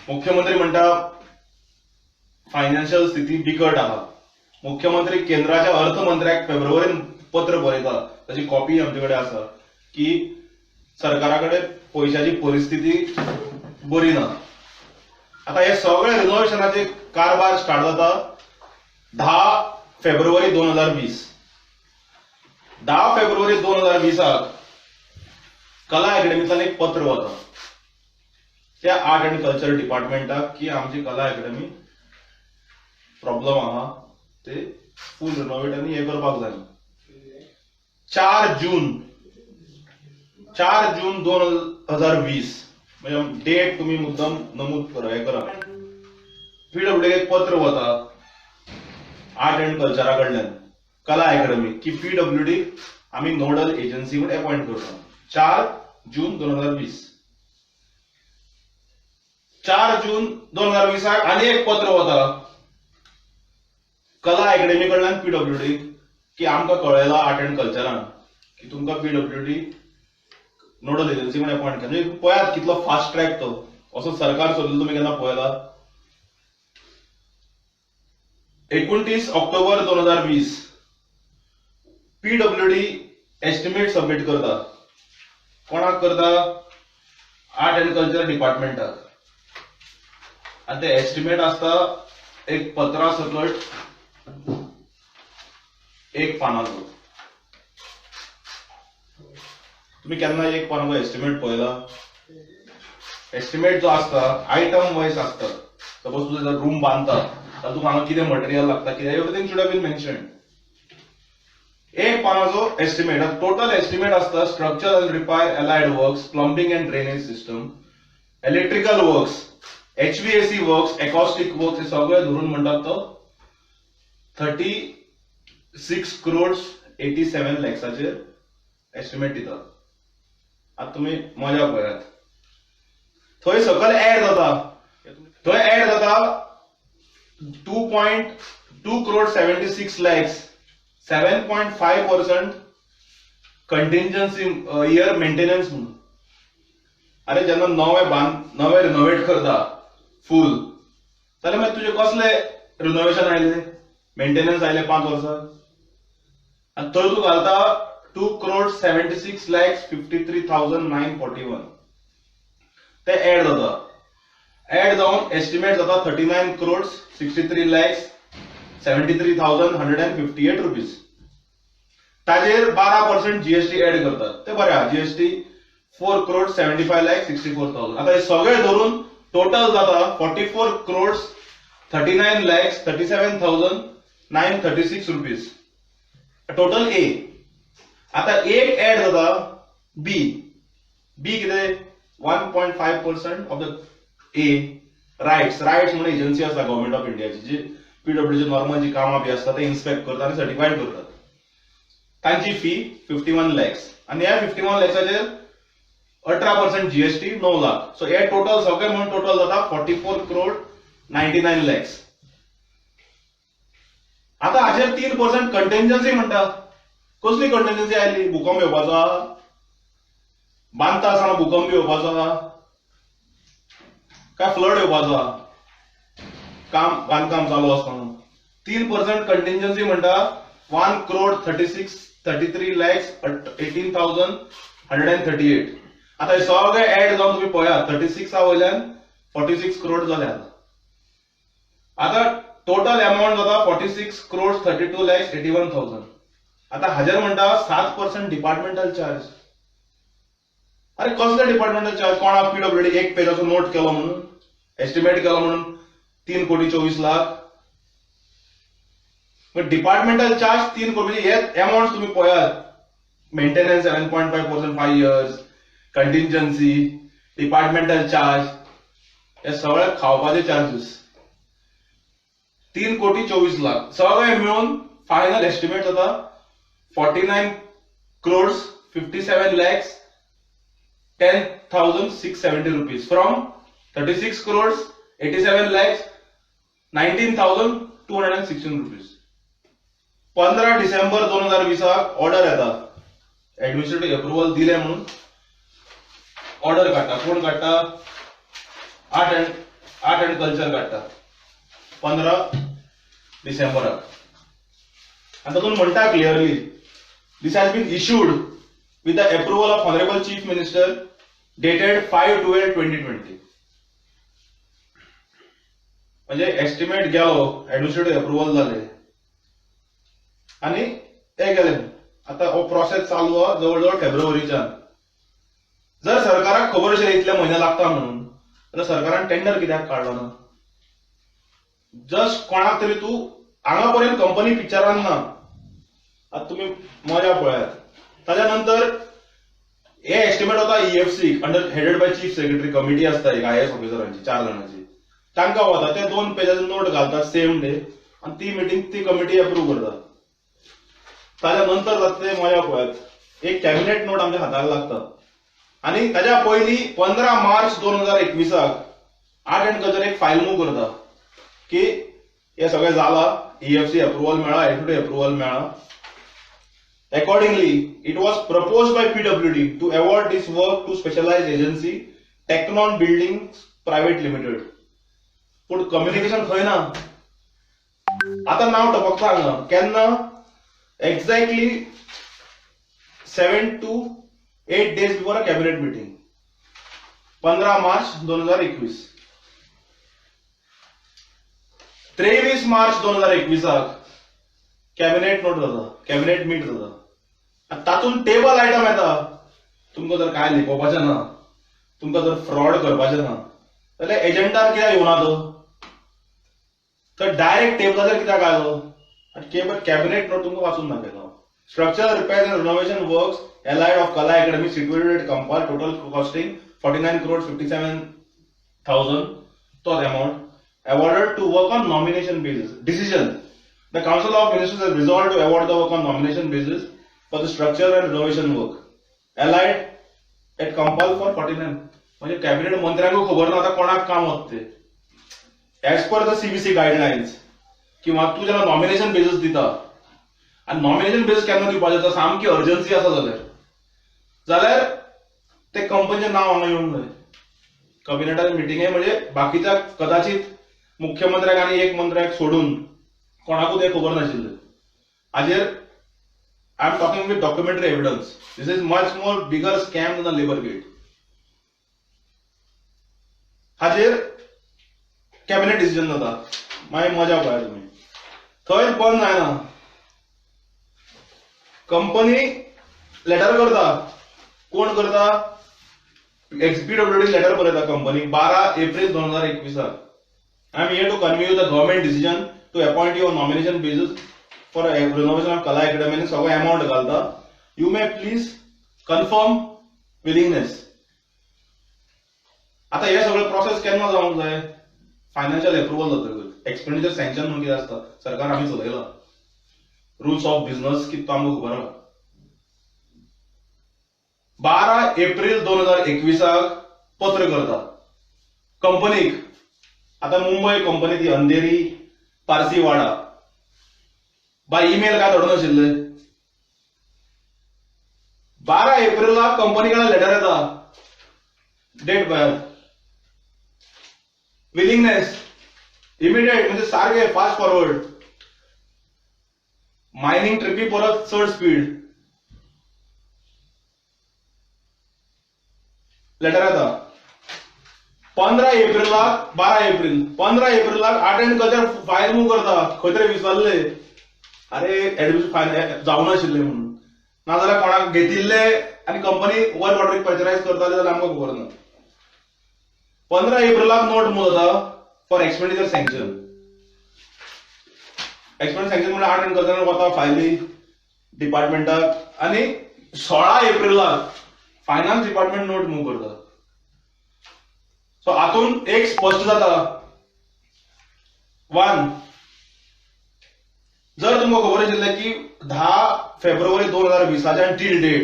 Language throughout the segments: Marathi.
मुख्यमंत्री म्हणटा फायनान्शियल स्थिती बिकट आहा. मुख्यमंत्री केंद्राच्या अर्थमंत्र्याक फेब्रुवारीन पत्र बरयता, ताची कॉपी आमचे कडेन आसा की सरकाराकडे पैशाची परिस्थिती बरी ना. आता हे सगळे रिनोव्हेशनाचे कारभार स्टार्ट जाता 10 फेब्रुवारी 2020. 10 फेब्रुवारी 2020 कला अकॅडमीतल्यान एक पत्र वता त्या आर्ट अँड कल्चर डिपार्टमेंटाक की आमची कला अकॅडमी प्रॉब्लेम आहा ते फुल रिनोव्हेट आनी हे करपाक जाय. 4 जून 2020 म्हणजे डेट तुम्ही मुद्दाम नमूद करा. हे करा पीडब्ल्यूडी एक पत्र वता आर्ट अँड कल्चरा कडल्यान कला अकॅडमी की पीडब्ल्यूडी आम्ही नोडल एजन्सी म्हणून अपॉइंट करता. 4 जून 2020. 4 जून 2020 आणि एक पत्र वता कला अकॅडमी कडल्यान पीडब्ल्यूडी की आमकां कळयला आर्ट अँड कल्चरान की तुमकां पीडब्ल्यूडी नोडल एजन्सी म्हणून अपॉइंट केला. म्हणजे पळयात कितलो फास्ट ट्रॅक तो असो सरकार चलिल्लो तुम्ही केन्ना पळयला. 29 ऑक्टोबर 2020 पीडब्ल्यूडी एस्टिमेट सबमिट करता. कोणाक करता? आर्ट अँड कल्चर डिपार्टमेंटाक. आणि ते एस्टिमेट असता एक पत्रा सकट एक पानाचो. तुम्ही केन्ना एक पानाचो एस्टिमेट पळयला? एस्टिमेट जो असता आयटम वायज असता. सपोज तुझे जर रूम बांधता तर तुका हांगा कितें मटेरियल लागता कितें everything should have been mentioned. एक पानाचो एस्टिमेट. टोटल एस्टिमेट असता structure and repair allied works, plumbing and drainage system, electrical works, HVAC works, acoustic works हे सगळे धरून म्हणतात तो 36 crores 87 lakhsचेर एस्टिमेट दिता. आता तुम्ही मजा पळयात. थंय सकयल ऍड जाता. थंय ऍड जाता 2.2 crores 76 lakhs 7.5% contingency year maintenance म्हणून. अरे जेन्ना नवे रिनोव्हेट करता फुल जाल्यार मागीर तुझे कसले रिनोव्हेशन आयले, मेंटेनन्स आयले 5 वर्सां. आनी थंय तूं घालता 2 crores 76 lakhs 53,941 ते ऍड जाता. ऍड जावन एस्टिमेट जाता 39 crores 63 lakhs 73,158 rupees. ताजेर 12% जीएसटी ऍड करतात. ते बरें आहा. GST 4 crores 75 lakhs 64,000. आता हे सगळे धरून टोटल जाता 44 crores 39 lakhs 37,936 rupees. Total A. आता एक ऍड जाता बी. बी कितें 1.5% of the A rights. Rights म्हणून एजन्सी आसा गव्हर्नमेंट ऑफ इंडियाची जी पीडब्ल्यूची नॉर्मल जी कामां बी असतात ते इन्स्पेक्ट करतात आणि सर्टिफाईड करतात. तांची फी 51 lakhs आणि ह्या 51 lakhsचेर 18% जीएसटी 9 लाख. सो हे टोटल सगळे म्हणून टोटल जाता 44 crores 99 lakhs. आता हाचेर 3% कंटिंजन्सी म्हणटा. कसली कंटिंजन्सी आयली? भूकंप येवपाचो आहा, बांदता आसतना भूकंप येवपाचो आहा काय फ्लड येवपाचो आहा बांदकाम चालू असताना. 3% कंटिंजन्सी म्हणटा 1 crore 33 lakhs 18,138. आता हे सगळे ऍड जावन तुम्ही पळयात 36 वयल्यान 46 crores जाल्यात. आता टोटल अमाउंट जाता 46 crores 32 lakhs 81,000. आता हाजेर म्हणटा 7% डिपार्टमेंटल चार्ज. अरे कसले डिपार्टमेंटल चार्ज? कोणाक पीडब्ल्यूडी एक पेजाचो नोट केलो म्हणून एस्टिमेट केलो म्हणून 3 कोटी 24 लाख. डिपार्टमेंटल चार्ज 3 कोटी. म्हणजे हे अमाउंट तुम्ही पळयात. Maintenance 7.5% 5 years, contingency, departmental charge हे सगळे खावपाचे चार्जेस 3 कोटी 24 लाख. सगळे मिळून फायनल एस्टिमेट जाता 49 crores 57 lakhs 10,670 rupees from 36 crores 87 lakhs 19,216 rupees. 15 December 2020 order येता ऍडमिनिस्ट्रेटिव्ह अप्रुव्हल दिले म्हणून. ऑर्डर काढता. कोण काढता? आर्ट एंड कल्चर काडटा 15 डिसेंबराक आनी तातूंत म्हणटा clearly this has been issued with the approval of honourable chief minister dated 5/12/2020. म्हणजे एस्टिमेट गेलो, एडमिनिस्ट्रेटिव्ह अप्रुव्हल जाले आणि हे गेले. आता हो प्रोसेस चालू आहे जवळजवळ फेब्रुवारीच्यान. जर सरकाराक खबर आशिल्लें इतले म्हयने लागता म्हणून जाल्यार सरकारान टेंडर कित्याक काडलो ना? जस्ट कोणाक तरी तूं हांगा पर्यंत कंपनी पिक्चरान ना. आता तुम्ही मजा पळयात. ताच्या नंतर हे एस्टिमेट वता EFC under headed by chief secretary committee आसता एक IAS ऑफिसरांची 4 जाणांची. तांकां वता ते 2 पेजाची नोट घालतात सेम डे आणि ती मिटिंग ती कमिटी अप्रूव्ह करता. ताच्या नंतर जाता ते मजा पळयात. एक कॅबिनेट नोट आमच्या हाताक लागता आणि ताच्या पयलीं 15 मार्च 2021 आर्ट एंड कल्चर एक फायल मूव करता की हे सगळें जाला, EFC अप्रुव्हल मेळ्ळा, एडमिनिस्ट्रेटिव्ह अप्रुव्हल मेळ्ळा. Accordingly, it was proposed by PWD to award this work to specialized agency Technon Buildings Private Limited. पण कम्युनिकेशन खंय ना. आता नाव टपकता हांगा केन्ना exactly 7 to 8 days before a cabinet meeting 15 March 2021. 23 March 2021 cabinet note जाता, कॅबिनेट मीट जाता. तातूंत टेबल आयटम येता. तुमकां जर काय लिपोवपाचें ना, तुमकां जर फ्रॉड करपाचें ना जाल्यार एजेंडार कित्याक येवना तो? तर डायरेक्ट टेबलाचेर कित्याक आयलो? कॅबिनेट नोट तुमकां वाचून दाखयता. Structural repairs end renovation works allied of कला academy सिट्युएटेड eight Campal, total costing 49,57,000 तो amount awarded to work on nomination basis. Decision: the Council of Ministers has resolved to award the work on nomination basis for the structure and renovation work. Allied at Kampal for 49. म्हणजे कॅबिनेट मंत्र्यांक खबर ना आता कोणाक काम वता ते. As per the CBC guidelines किंवा तू जेन्ना नॉमिनेशन बेसिस दिता आणि नॉमिनेशन बेसिस केन्ना दिवपाचें तर सामकी अर्जन्सी आसा जाल्यार ते कंपनीचें नांव हांगा येवंक जाय. कॅबिनेटाच्या मिटिंगे म्हणजे बाकीच्या कदाचित मुख्यमंत्र्याक आणि एक मंत्र्याक सोडून कोणाकूच हे खबर नाशिल्लें. हाजेर I am talking with documentary evidence. This is much more bigger scam than labour gate. हाजेर कॅबिनेट डिसिजन जाता. मागीर मजा पळया तुमी. थंय बंद जायना. कंपनी लेटर करता. कोण करता? PWD लेटर बरयता company 12 April 2021. I am here to convey you the government decision to appoint you on nomination basis for a renovation of Kala Academy and सगळं amount घालता. You may please confirm willingness. आता हे सगळं प्रोसेस केन्ना जावंक जाय? फायनान्शियल अप्रुव्हल जातकच. एक्सपेंडिचर सँक्शन म्हणून कितें आसता? सरकार आमी चलयला. रुल्स ऑफ बिझनेस कितें आमकां खबर आहा. 12 एप्रिल 2021 पत्र करता कंपनीक. आता मुंबई कंपनी ती अंधेरी पारसीवाडा बाय ईमेल काय धाडून आशिल्ले. 12 एप्रिलला कंपनी कडे लेटर येता. डेट पळयात. विलिंगनेस इमिडिएट म्हणजे सारखे फास्ट फॉरवर्ड. मायनिंग ट्रिपी परत चड स्पीड. लेटर येता 15 एप्रिलला 12 एप्रिल 15 एप्रिलला art end culture file move करता. खंय तरी विसरले अरे एडमिशन फायल जावं नाशिल्लें म्हणून. नाजाल्यार कोणाक घेतिल्ले आनी कंपनी वर्क ऑर्डर प्रेशरायज करताले जाल्यार आमकां खबर ना. 15 एप्रिलाक नोट मूव जाता for expenditure sanction. Expenditure sanction म्हणजे आर्ट एंड कल्चर वता फायली डिपार्टमेंटाक आनी 16 एप्रिलाक फायनान्स डिपार्टमेंट नोट मूव करता. सो हातून एक स्पष्ट जाता. 1 जर तुमकां खबर आशिल्लें की 10 फेब्रुवारी 2020 टील डेट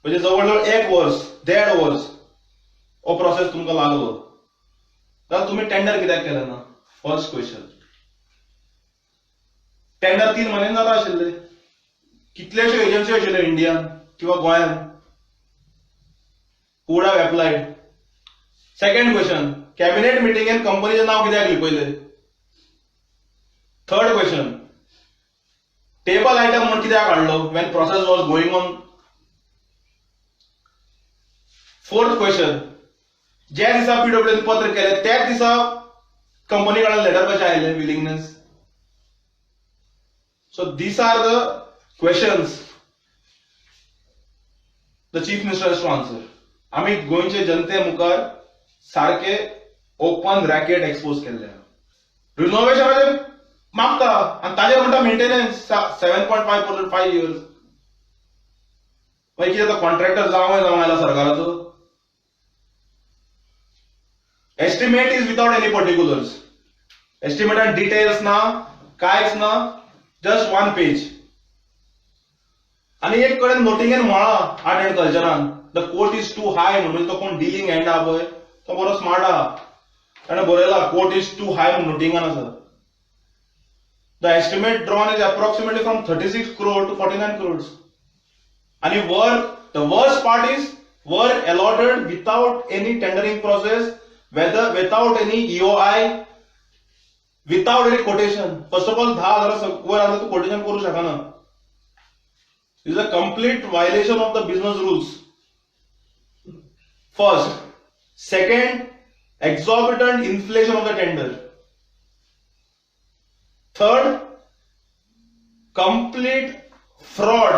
म्हणजे जवळजवळ 1 वर्स 1.5 वर्स हो प्रोसेस तुमकां लागलो जाल्यार तुम्ही टेंडर कित्याक केलें ना? First question. टेंडर 3 म्हयने जाता आशिल्ले. कितलेशे एजन्सी आशिल्ले इंडियान किंवा गोंयान. Would have applied. Second question, cabinet मिटिंगेन कंपनीचें नाव कित्याक लिपयलें? थर्ड क्वेश्चन, टेबल आयटम म्हण कित्याक हाडलो when process was going on? Fourth question, ज्या दिसा पीडब्ल्यूडीन पत्र केलें त्याच दिसा कंपनी कडल्यान लेटर कशें आयलें willingness? So these are the questions the chief minister has to answer. आम्ही गोंयचे जनते मुखार सारखे ओपन रॅकेट एक्सपोज केल्ले. रिनोव्हेशनाचे मागता आनी ताजेर म्हणटा मेंटेनन्स 7.5% 5 years. मागीर कितें तो कॉन्ट्रॅक्टर जावं आयला सरकाराचो? Estimate is without any particulars. एस्टिमेटान डिटेल्स ना, कांयच ना, जस्ट 1 page. आणि एक कडेन नोटिंगेन म्हळा आर्ट अँड कल्चरान the quote is too high म्हणून तो कोण डिलिंग एंड आहा पळय तो बरो स्मार्ट आहा. ताणें बरयला कोर्ट इज टू हाय म्हणून नोटिंगान आसा. The estimate drawn is approximately from 36 crore to 49 crores. आणि work the worst part is work allotted without any tendering process, whether without any EOI, without any quotation. First of all 10,000 वर आलं तू कोटेशन करू शकना. Is a complete violation of the business rules. First. Second, exorbitant inflation of the tender. Third, complete fraud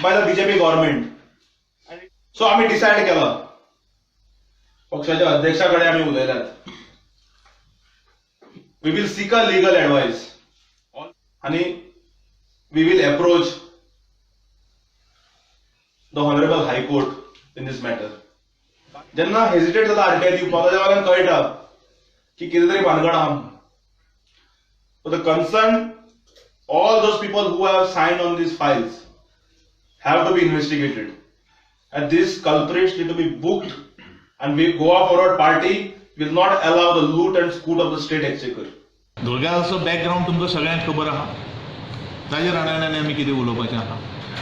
by the BJP government. So आम्ही डिसाइड केलं, पक्षाच्या अध्यक्षाकडे आम्ही उलयल्यात, we will seek a legal advice आणि we will approach the Honorable High Court in this matter. ज्यांना हेजिटेट जाता आरटीआय दिवपाक त्या वेळार कळटा की कितें तरी भानगड आहा. The concern all those people who have signed on these files have to be investigated, and these culprits need to be booked, and we Goa Forward Party will not allow the loot and scoot of the state exchequer. दुर्गादासचो बॅकग्राऊंड तुमकां सगळ्यांक खबर आहा. ताजेर आडाण्यान आमी कितें उलोवपाचें आहा?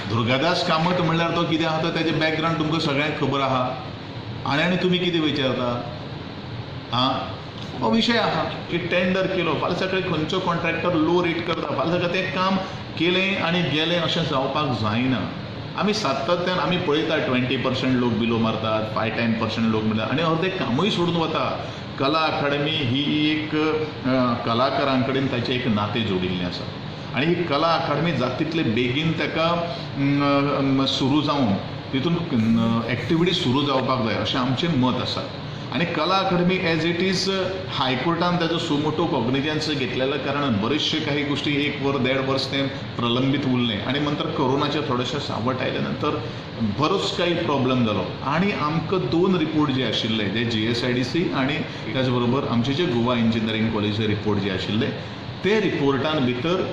दुर्गादास कामत म्हणल्यार तो कितें आहा तो ताजें बॅकग्राऊंड तुमकां सगळ्यांक खबर आहा. आनी तुमी कितें विचारता? हो विशय आहा की टेंडर केलो, फाल्यां सकाळी खंयचो कॉन्ट्रॅक्टर लो रेट करता, फाल्यां सकाळी तें काम केलें आनी गेलें अशें जावपाक जायना. आमी सातत्यान आमी पळयता 20% लोक बिलो मारतात, 5-10% लोक म्हणटात आनी अर्दें कामूय सोडून वता. कला अकादमी ही एक कलाकारां कडेन ताचें एक नातें जोडिल्लें आसा आनी ही कला अकादमी जाता तितले बेगीन ताका सुरू जावन तितून एक्टिविटी सुरू जावपाक जाय अशें आमचें मत आसा. आनी कला अकादमी एज इट इज हायकोर्टान ताजो सुमोटो कॉग्निजन्स घेतलेल्या कारणान बरेचशे काही गोष्टी 1 वर 1.5 वर्स तें प्रलंबीत उरलें आनी नंतर कोरोनाचे थोडेशें सावट आयले नंतर बरोच काही प्रॉब्लेम जालो आनी आमकां 2 रिपोर्ट जे आशिल्ले जे GSIDC आनी त्याच बरोबर आमचे जे गोवा इंजिनियरींग कॉलेजचे रिपोर्ट जे आशिल्ले ते रिपोर्टान भितर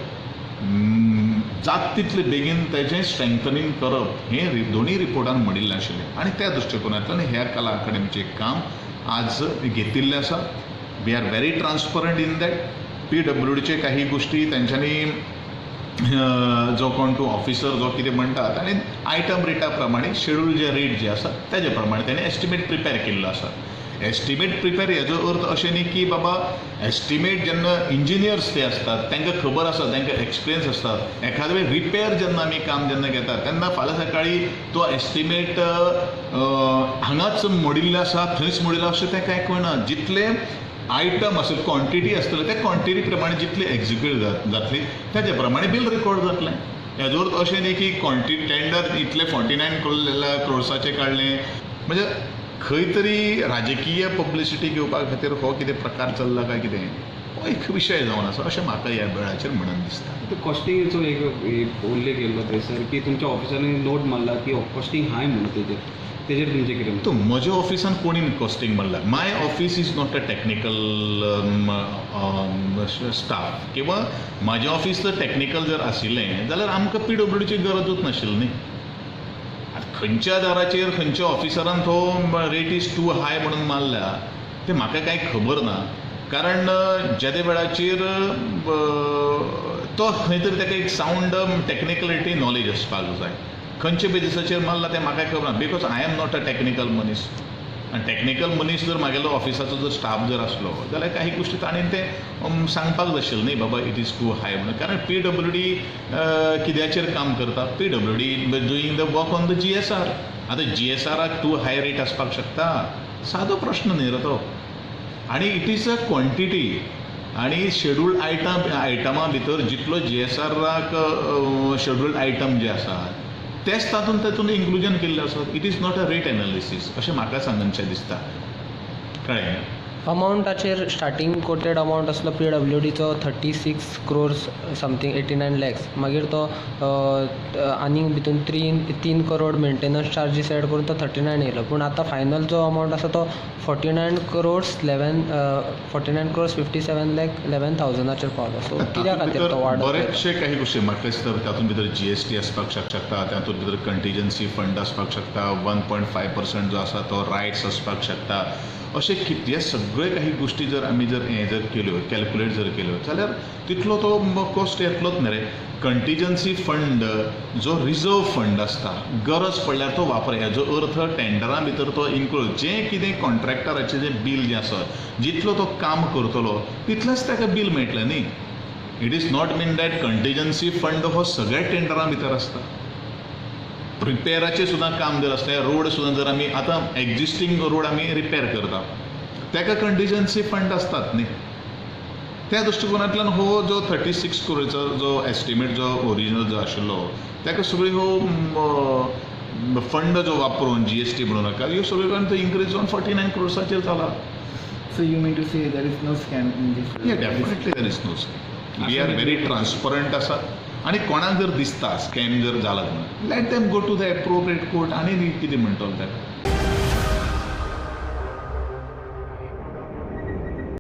जात तितले बेगीन तेजें स्ट्रेंथनिंग करप हें दोनूय रिपोर्टान म्हणिल्लें आशिल्लें आनी त्या दृश्टिकोनांतल्यान ह्या कला अकादमीचें काम आज घेतिल्लें आसा. We are very transparent in that. PWDचे काही गोष्टी तेंच्यांनी जो कोण तूं ऑफिसर जो कितें म्हणटात आनी आयटम रेटा प्रमाणे शेड्यूल जे रेट जे आसा तेजे प्रमाणे तेणें एस्टिमेट प्रिपेर केल्लो आसा. एस्टिमेट प्रिपेर हेजो अर्थ अशें न्ही की बाबा एस्टिमेट जेन्ना इंजिनियर्स ते आसतात तांकां खबर आसा, तांकां एक्सपिरियन्स आसतात. एखादे वेळ रिपेर जेन्ना आमी काम जेन्ना घेतात तेन्ना फाल्यां सकाळी तो एस्टिमेट हांगाच मोडिल्लो आसा थंयच मोडिल्लो अशें तें कांय कळना. जितले आयटम आसले क्वॉन्टिटी आसतले त्या क्वॉन्टिटी प्रमाणे जितली एक्झिक्यूट जातली तेजे प्रमाणे बिल रेकॉर्ड जातलें. हेजो अर्थ अशें न्ही की क्वॉन्टिटी टेंडर इतले 49 क्रोर्साचें काडलें म्हणजे खंय तरी राजकीय पब्लिसिटी घेवपा खातीर हो कितें प्रकार चल्ला काय कितें हो एक विशय जावन आसा अशें म्हाका ह्या वेळाचेर म्हणून दिसता. कॉस्टिंगचो एक उल्लेख केल्लो थंयसर की तुमच्या ऑफिसांनी नोट मारला की कॉस्टिंग हाय म्हणून तेजेर तुमचें कितें? तो म्हज्या ऑफिसान कोणीन कॉस्टिंग म्हणलां. My office is not a technical staff किंवा म्हाजें ऑफिस जर टेक्निकल जर आशिल्लें जाल्यार आमकां PWDची गरजूच नाशिल्ली न्ही. खंयच्या दाराचेर खंयच्या ऑफिसरान तो रेट इज टू हाय म्हणून मारला तें म्हाका कांय खबर ना. कारण ज्या त्या वेळाचेर तो खंय तरी ताका एक सावंड टेक्निकलिटी नॉलेज आसपाक जाय. खंयच्या बेजिसाचेर मारला तें म्हाका खबर ना because I am not a technical मनीस. आनी टॅक्निकल मनीस जर म्हागेलो ऑफिसाचो जर स्टाफ जर आसलो जाल्यार काही गोश्टी ताणें ते सांगपाक जाय आशिल्लें न्ही बाबा इट इज टू हाय म्हणून. कारण PWD कित्याचेर काम करता? PWD doing the work on the GSR. आतां GSRाक टू हाय रेट आसपाक शकता? सादो प्रश्न न्ही रे तो. आनी इट इज अ क्वॉन्टिटी. आनी शेड्यूल्ड आयटमा भितर जितलो GSRाक शेड्यूल्ड आयटम जे आसात तेच तातूंत इन्क्लुजन केल्ले आसात. It is not a rate analysis अशें म्हाका सांगनशें दिसता. कळ्ळें? अमावंटाचेर स्टार्टींग कोटेड अमावंट आसलो PWDचो 36 crores समथींग 89 lakhs. मागीर तो आनीक भितून 3 crore मेंटेनन्स चार्जीस एड करून तो 39 येयलो. पूण आतां फायनल जो अमावंट आसा तो 49 crores 57 lakh 11,000 पावलो. सो कित्या खातीर तो वाडलो? बरेचशे काही गोश्टी म्हाका दिसता तातूंत भितर GST आसपाक शकता, तातूंत भितर कंटिजन्सी फंड आसपाक शकता, 1.5% जो आसा तो रायट्स आसपाक शकता. अशें हे सगळे काही गोश्टी जर आमी जर केल्यो कॅल्क्युलेट जर केल्यो जाल्यार तितलो तो कॉस्ट येतलोच न्ही रे. कंटिजन्सी फंड जो रिजर्व फंड आसता गरज पडल्यार तो वापर, हेजो अर्थ टेंडरा भितर तो इन्क्लूड जें कितें कॉन्ट्रॅक्टराचें जें बील जें आसा जितलो तो काम करतलो तितलेंच ताका बील मेळटलें न्ही. It is not mean that contingency fund हो सगळ्या टेंडरा भितर आसता. रिपेराचें सुद्दां काम जर आसलें, रोड सुद्दां जर आमी आतां एक्झिस्टींग रोड आमी रिपेर करता ताका कंटिजन्सी फंड आसतात न्ही. त्या दृश्टिकोनांतल्यान हो जो 36 crores जो एस्टिमेट जो ओरिजिनल जो आशिल्लो ताका सगळी हो फंड जो वापरून GST म्हणूं नाका ह्यो सगळ्यो इन्क्रीज जावन 49 crores जाला. So you mean to say there is no scam in this? Yeah, definitely there is no scam. We are very transparent आसा. आनी कोणाक जर दिसता स्कॅम जर जाला म्हणून let them go to the appropriate court आनी कितें म्हणटलो ताका.